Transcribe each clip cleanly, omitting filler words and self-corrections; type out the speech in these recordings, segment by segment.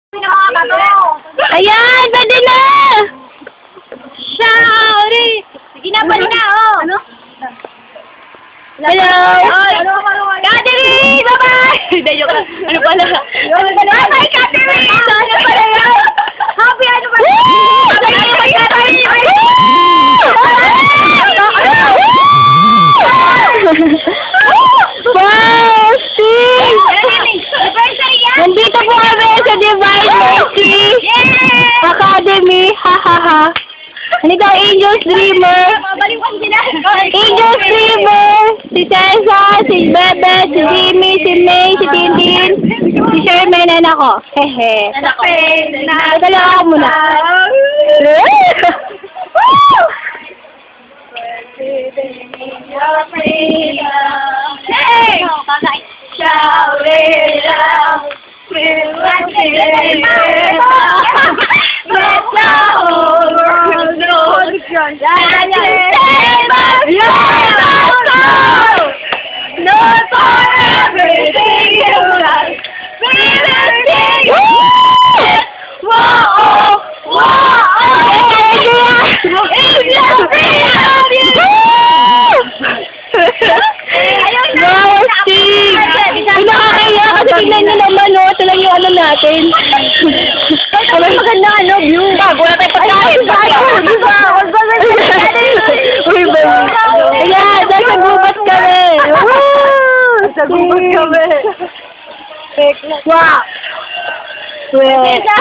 Ayan, pwede na! Sorry! Sige na, balik na, oh! Ano? Hello! Catherine! Bye-bye! Hindi, joke lang. Ano pala? Bye-bye, Catherine! Ano pala yan? Happy anniversary! Bye-bye, Catherine! Wow! Steve! Nandito po kami sa Divine Mercy Academy! Ha ha ha! Ano daw, Angel's Dreamer? Angel's Dreamer! Si Tessa, si Bebe, si Jimmy, si May, si Tintin, si Sherman, and ako. Hehe. Dala ako muna. Hey! Shout it out! Let the whole world know that you save us! No for everything you love! We will sing! Whoa! If you're free of you! Wow, Steve! Nakakaya kasi tignan nyo naman, no? Ito lang yung ano natin. Ano maganda, ano, view? Wala tayo pagkain. Di ba? Uy, ba? Ayan, nasa gubat kami. Nasa gubat kami. Wow! Isa!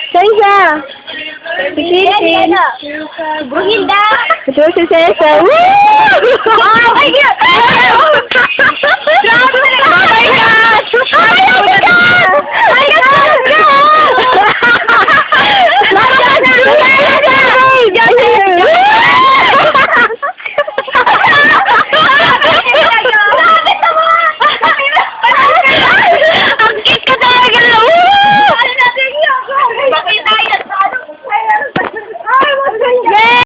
Si Tintin. Buhinda! Ito si Cesa. Woo! Oh my God! Oh my God! Oh my God!